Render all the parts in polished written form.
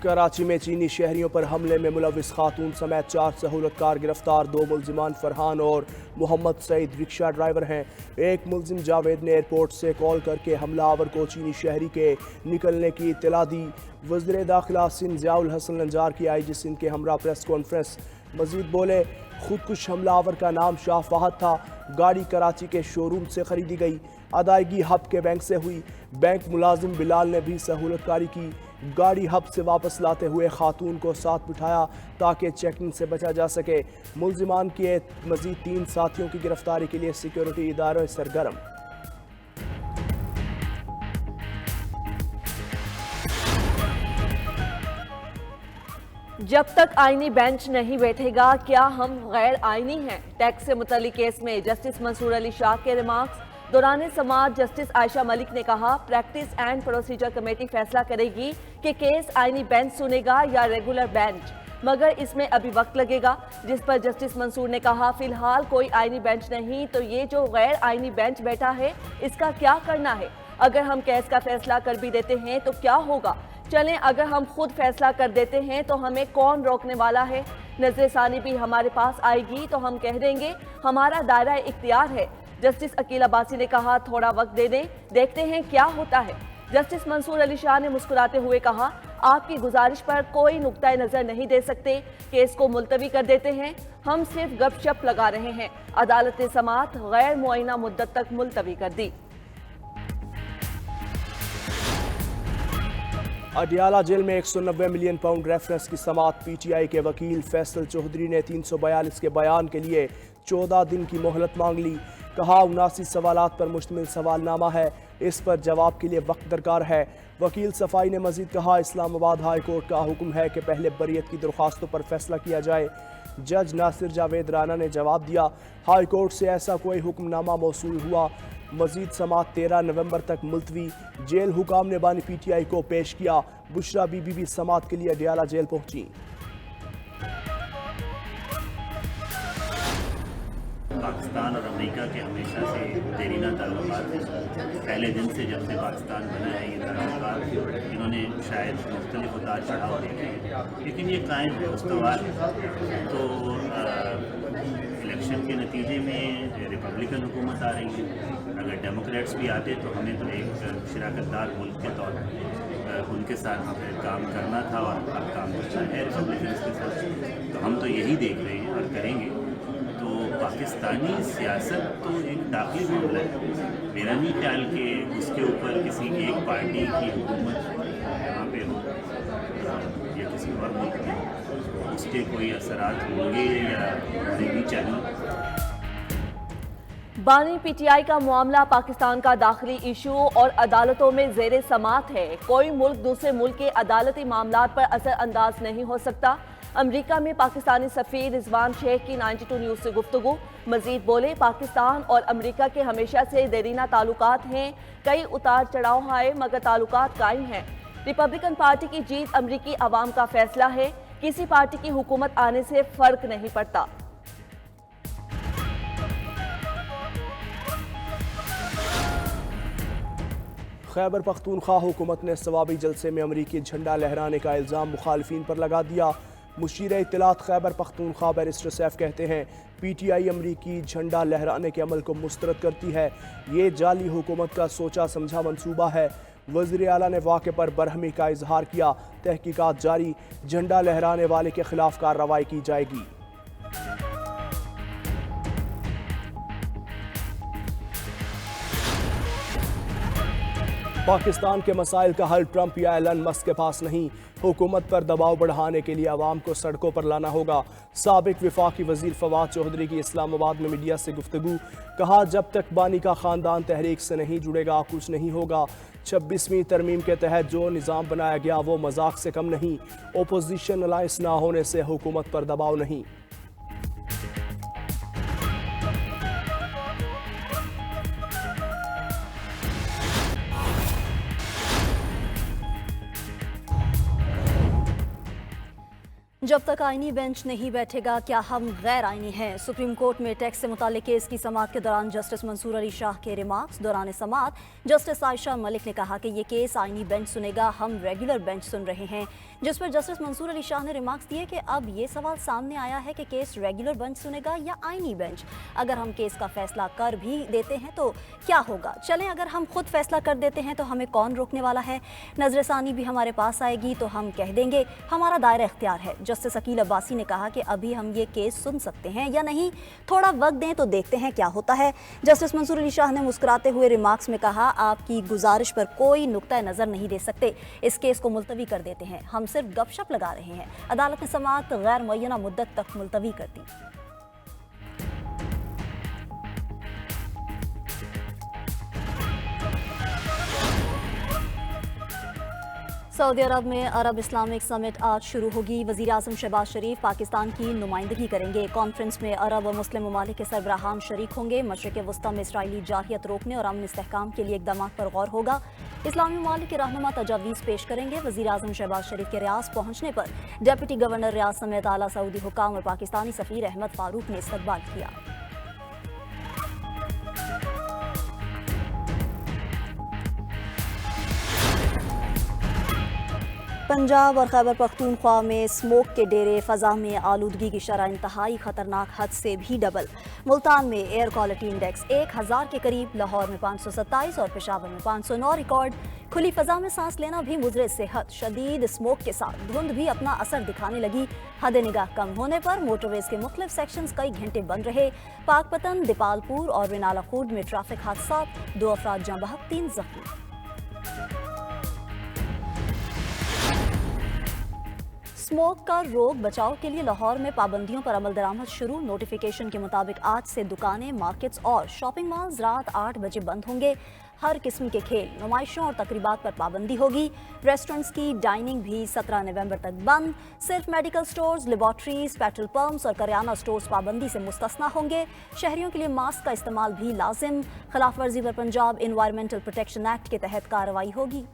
कराची में चीनी शहरियों पर हमले में मुलविस खातून समेत 4 सहूलतकार गिरफ्तार। 2 मुलजिमान फरहान और मोहम्मद सईद रिक्शा ड्राइवर हैं। एक मुलजिम जावेद ने एयरपोर्ट से कॉल करके हमलावर को चीनी शहरी के निकलने की इत्तला दी। वज़ीर दाखिला सिंध ज़ियाउल हसन नंजार की आईजी सिंध के हमरा प्रेस कॉन्फ्रेंस। मजीद बोले, खुदकुश हमलावर का नाम शाह फहद था। गाड़ी कराची के शोरूम से खरीदी गई। अदायगी हब के बैंक से हुई। बैंक मुलाजिम बिलाल ने भी सहूलतकारी की। गाड़ी हब से वापस लाते हुए खातून को साथ बिठाया ताकि चेकिंग से बचा जा सके। मुलजिमान के मजीद 3 साथियों की गिरफ्तारी के लिए सिक्योरिटी इदारों सरगर्म। जब तक आईनी बेंच नहीं बैठेगा क्या हम गैर आईनी हैं? टैक्स से मुतल्लिक केस में जस्टिस मंसूर अली शाह के रिमार्क्स। दौरान समाअत जस्टिस आयशा मलिक ने कहा, प्रैक्टिस एंड प्रोसीजर कमेटी फैसला करेगी कि केस आईनी बेंच सुनेगा या रेगुलर बेंच, मगर इसमें अभी वक्त लगेगा। जिस पर जस्टिस मंसूर ने कहा, फिलहाल कोई आईनी बेंच नहीं, तो ये जो गैर आईनी बेंच बैठा है इसका क्या करना है? अगर हम केस का फैसला कर भी देते हैं तो क्या होगा? चलें, अगर हम खुद फैसला कर देते हैं तो हमें कौन रोकने वाला है? नजर सानी भी हमारे पास आएगी तो हम कह देंगे हमारा दायरा इख्तियार है। जस्टिस अकील अब्बासी ने कहा, थोड़ा वक्त दे दें, देखते हैं क्या होता है। जस्टिस मंसूर अली शाह ने मुस्कुराते हुए कहा, आपकी गुजारिश पर कोई नुक्ता नजर नहीं दे सकते, केस को मुलतवी कर देते हैं, हम सिर्फ गपशप लगा रहे हैं। अदालत ने समाअत गैर मुअय्यना मुद्दत तक मुलतवी कर दी। अडियाला जेल में 190 मिलियन पाउंड रेफरेंस की समाअत। पीटीआई के वकील फैसल चौधरी ने 342 के बयान के लिए 14 दिन की मोहलत मांग ली। कहा, 79 सवालात पर मुश्तमिल सवालनामा है, इस पर जवाब के लिए वक्त दरकार है। वकील सफाई ने मजीद कहा, इस्लामाबाद हाई कोर्ट का हुक्म है कि पहले बरियत की दरख्वास्तों पर फैसला किया जाए। जज नासिर जावेद राना ने जवाब दिया, हाई कोर्ट से ऐसा कोई हुक्मनामा मौसूल हुआ। मजीद समाअत 13 नवंबर तक मुलतवी। जेल हुकाम ने बानी पीटीआई को पेश किया। बुशरा बीबी भी समाअत के लिए अडियाला जेल पहुंची। पाकिस्तान और अमेरिका के हमेशा से देरीना ताल्लुकात हैं। पहले दिन से जब से पाकिस्तान बना है ये ताल्लुकात इन्होंने शायद मुख्तलिफ उतार चढ़ाव देखे हैं, लेकिन ये कायम है। उसके तो इलेक्शन के नतीजे में रिपब्लिकन हुकूमत आ रही है। अगर डेमोक्रेट्स भी आते तो हमें तो एक शराकतदार मुल्क के तौर पर उनके साथ हमें काम करना था और अब काम करना है रिपब्लिकन के साथ। तो हम तो यही देख रहे हैं और करेंगे। तो पाकिस्तानी सियासत तो एक दाखिली मामला है। मेरा नहीं ख्याल कि उसके ऊपर किसी एक पार्टी की हुकूमत यहाँ पे हो या किसी और मुल्क में उसके कोई असरात होंगे या नहीं चाहिए। बानी पीटीआई का मामला पाकिस्तान का दाखिली इशू और अदालतों में जेर समाअत है। कोई मुल्क दूसरे मुल्क के अदालती मामलात पर असर अंदाज नहीं हो सकता। अमरीका में पाकिस्तानी सफ़ीर रिजवान शेख की 92 न्यूज़ से गुफ्तगू। मजीद बोले, पाकिस्तान और अमरीका के हमेशा से देरीना ताल्लुकात हैं। कई उतार चढ़ाव आए मगर ताल्लुकात कायम हैं। रिपब्लिकन पार्टी की जीत अमरीकी अवाम का फैसला है। किसी पार्टी की हुकूमत आने से फर्क नहीं पड़ता। खैबर पख्तूनख्वा हुकूमत ने सवाबी जलसे में अमरीकी झंडा लहराने का इल्ज़ाम मुखालिफिन पर लगा दिया। मुशीर इत्तलात खैबर पख्तूनख्वा बैरिस्टर सैफ कहते हैं, पीटीआई अमरीकी झंडा लहराने के अमल को मुस्तरद करती है। ये जाली हुकूमत का सोचा समझा मंसूबा है। वज़ीर आला ने वाक़े पर बरहमी का इजहार किया। तहकीकात जारी, झंडा लहराने वाले के खिलाफ कार्रवाई की जाएगी। पाकिस्तान के मसाइल का हल ट्रंप या एलन मस्क के पास नहीं। हुकूमत पर दबाव बढ़ाने के लिए अवाम को सड़कों पर लाना होगा। साबिक वफाकी वजीर फवाद चौधरी की इस्लामाबाद में मीडिया से गुफ्तगू। कहा, जब तक बानी का खानदान तहरीक से नहीं जुड़ेगा कुछ नहीं होगा। 26वीं तरमीम के तहत जो निज़ाम बनाया गया वो मजाक से कम नहीं। ओपोजिशन अलायंस ना होने से हुकूमत पर दबाव नहीं। जब तक आईनी बेंच नहीं बैठेगा क्या हम गैर आईनी हैं? सुप्रीम कोर्ट में टैक्स से मुताल्लिक केस की समाअत के दौरान जस्टिस मंसूर अली शाह के रिमार्क्स। दौरान समाअत जस्टिस आयशा मलिक ने कहा कि ये केस आईनी बेंच सुनेगा, हम रेगुलर बेंच सुन रहे हैं। जिस पर जस्टिस मंसूर अली शाह ने रिमार्क्स दिए कि अब ये सवाल सामने आया है कि केस रेगुलर बेंच सुनेगा या आईनी बेंच। अगर हम केस का फैसला कर भी देते हैं तो क्या होगा? चलें, अगर हम खुद फैसला कर देते हैं तो हमें कौन रोकने वाला है? नजरसानी भी हमारे पास आएगी तो हम कह देंगे हमारा दायरा इख्तियार है। जस्टिस अकील अब्बासी ने कहा कि अभी हम ये केस सुन सकते हैं या नहीं, थोड़ा वक्त दें तो देखते हैं क्या होता है। जस्टिस मंसूर अली शाह ने मुस्कुराते हुए रिमार्क्स में कहा, आपकी गुजारिश पर कोई नुक्ता नज़र नहीं दे सकते, इस केस को मुलतवी कर देते हैं, हम सिर्फ गपशप लगा रहे हैं। अदालत ने समाअत गैर मुअय्यना मुद्दत तक मुलतवी कर दी। सऊदी अरब में अरब इस्लामिक समिट आज शुरू होगी। वज़ीर आज़म शहबाज शरीफ पाकिस्तान की नुमाइंदगी करेंगे। कॉन्फ्रेंस में अरब और मुस्लिम ममालिक के सरबराहान शरीक होंगे। मशरिक़ वस्ता में इसराइली जारहियत रोकने और अमन इस्तेहकाम के लिए इक़दाम पर गौर होगा। इस्लामी ममालिक के रहनुमा तजावीज़ पेश करेंगे। वज़ीर आज़म शहबाज शरीफ के रियाज पहुँचने पर डिप्टी गवर्नर रियाज समेत आला सऊदी हुकाम और पाकिस्तानी सफ़ीर अहमद फ़ारूक ने इस्तकबाल किया। पंजाब और खैबर पख्तूनख्वा में स्मोक के डेरे, फ़ज़ा में आलूदगी की शरह इंतहाई ख़तरनाक हद से भी डबल। मुल्तान में एयर क्वालिटी इंडेक्स 1000 के करीब, लाहौर में 527 और पेशावर में 509 रिकॉर्ड। खुली फ़ज़ा में सांस लेना भी मुज़रे सेहत। शदीद स्मोक के साथ धुंध भी अपना असर दिखाने लगी। हद निगाह कम होने पर मोटरवेज़ के मुख्तलिफ सेक्शंस कई घंटे बंद रहे। पाकपतन, दिपालपुर और रिनाला खूर्द में ट्रैफिक हादसा, 2 अफराद जाँ बहक, 3 जख्मी। स्मोक का रोक बचाव के लिए लाहौर में पाबंदियों पर अमल दरामद शुरू। नोटिफिकेशन के मुताबिक आज से दुकानें, मार्केट्स और शॉपिंग मॉल्स रात 8 बजे बंद होंगे। हर किस्म के खेल, नुमाइशों और तकरीबात पर पाबंदी होगी। रेस्टोरेंट्स की डाइनिंग भी 17 नवंबर तक बंद। सिर्फ medical stores, laboratories, petrol pumps और करियाना स्टोर्स पाबंदी से मुस्तस्ना होंगे। शहरियों के लिए मास्क का इस्तेमाल भी लाजिम। खिलाफ वर्जी पर पंजाब एनवायरमेंटल प्रोटेक्शन एक्ट के तहत कार्रवाई होगी।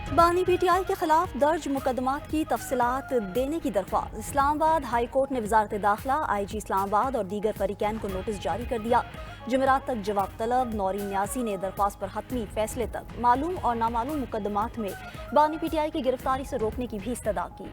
बानी पीटीआई के खिलाफ दर्ज मुकदमात की तफसीलात देने की दरख्वास्त। इस्लामाबाद हाई कोर्ट ने वजारत दाखिला, IG इस्लामाबाद और दीगर फरीकैन को नोटिस जारी कर दिया। जुमेरात तक जवाब तलब। नौरीन न्यासी ने दरख्वास्त पर हतमी फैसले तक मालूम और नामालूम मुकदमात में बानी पीटीआई की गिरफ्तारी से रोकने की भी इस्तदा की।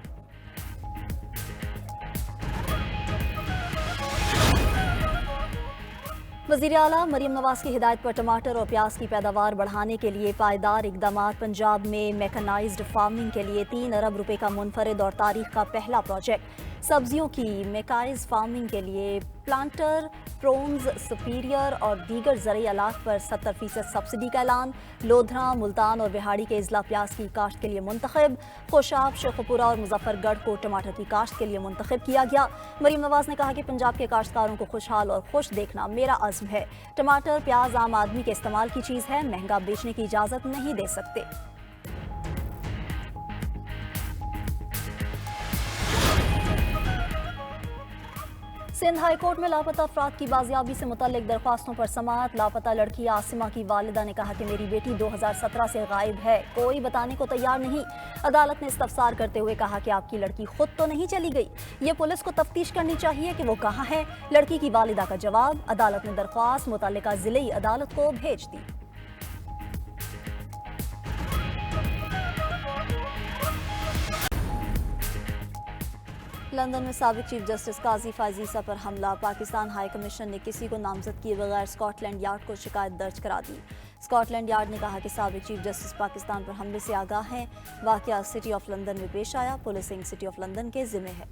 वज़ीर आला मरीम नवाज की हिदायत पर टमाटर और प्याज की पैदावार बढ़ाने के लिए पायदार इक़दामात। पंजाब में मैकेनाइज्ड फार्मिंग के लिए 3 अरब रुपए का मुनफरिद और तारीख का पहला प्रोजेक्ट। सब्जियों की मैकेनाइज्ड फार्मिंग के लिए प्लांटर, प्रोन्स, सुपीरियर और दीगर ज़रूरी आलात पर 70% सब्सिडी का ऐलान। लोधरा, मुल्तान और बिहाड़ी के अजला प्याज की काश्त के लिए मुंतखब। खुशाब, शेखुपुरा और मुजफ्फरगढ़ को टमाटर की काश्त के लिए मुंतखब किया गया। मरीम नवाज ने कहा कि पंजाब के काश्तकारों को खुशहाल और खुश देखना मेरा अज़्म है। टमाटर, प्याज आम आदमी के इस्तेमाल की चीज़ है, महंगा बेचने की इजाज़त नहीं दे सकते। सिंध हाई कोर्ट में लापता अफराद की बाजियाबी से मुतल्लिक दरख्वास्तों पर समाअत। लापता लड़की आसिमा की वालिदा ने कहा कि मेरी बेटी 2017 से गायब है, कोई बताने को तैयार नहीं। अदालत ने इस्तफसार करते हुए कहा कि आपकी लड़की खुद तो नहीं चली गई, ये पुलिस को तफ्तीश करनी चाहिए कि वो कहाँ है। लड़की की वालिदा का जवाब, अदालत ने दरख्वास्त मुतल्लिका जिले अदालत को भेज दी। लंदन में साबिक चीफ जस्टिस काजी फायजीसा पर हमला। पाकिस्तान हाई कमीशन ने किसी को नामजद किए बगैर स्कॉटलैंड यार्ड को शिकायत दर्ज करा दी। स्कॉटलैंड यार्ड ने कहा कि साबिक चीफ जस्टिस पाकिस्तान पर हमले से आगाह हैं। वाकया सिटी ऑफ लंदन में पेश आया, पुलिसिंग सिटी ऑफ लंदन के जिम्मे है।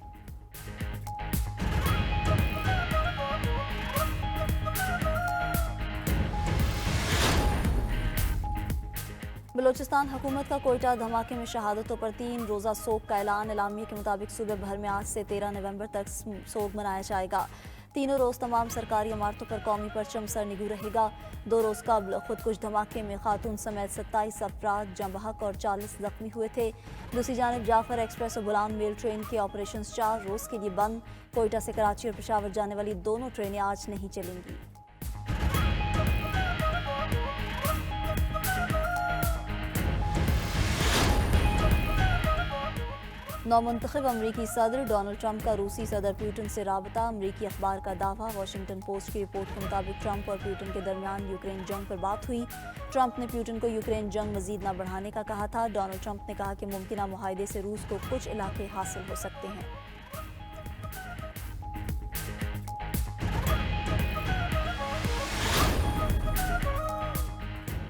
बलोचिस्तान हुकूमत का कोयटा धमाके में शहादतों पर 3 रोज़ा सोग का ऐलान। एलामिया के मुताबिक सूबे भर में आज से 13 नवंबर तक सोग मनाया जाएगा। तीनों रोज़ तमाम सरकारी इमारतों पर कौमी परचम सर निगू रहेगा। 2 रोज़ कबल खुदकुश धमाके में खातून समेत 27 अफराद जाँ बहक और 40 जख्मी हुए थे। दूसरी जानब जाफर एक्सप्रेस और बुलान मेल ट्रेन के ऑपरेशन 4 रोज़ के लिए बंद। कोयटा से कराची और पेशावर जाने वाली दोनों ट्रेनें आज नहीं चलेंगी। नौमुंतखब अमरीकी सदर डोनाल्ड ट्रंप का रूसी सदर पुतिन से राबता। अमरीकी अखबार का दावा। वाशिंगटन पोस्ट की रिपोर्ट के मुताबिक ट्रंप और पुतिन के दरमियान यूक्रेन जंग पर बात हुई। ट्रंप ने पुतिन को यूक्रेन जंग मजीद न बढ़ाने का कहा था। डोनाल्ड ट्रंप ने कहा कि मुमकिन मुआहदे से रूस को कुछ इलाके हासिल हो सकते हैं।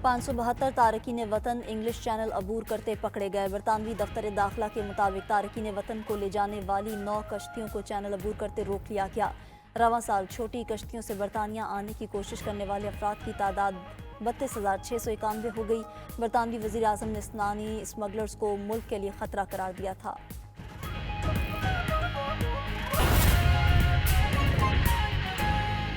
572 तारकीन वतन इंग्लिश चैनल अबूर करते पकड़े गए। बरतानवी दफ्तर दाखिला के मुताबिक तारकीन वतन को ले जाने वाली 9 कश्तियों को चैनल अबूर करते रोक लिया गया। रवां साल छोटी कश्तियों से बरतानिया आने की कोशिश करने वाले अफराद की तादाद 32,691 हो गई। बरतानवी वज़ीर आज़म ने इस्लामी स्मगलर्स को मुल्क के लिए खतरा करार दिया था।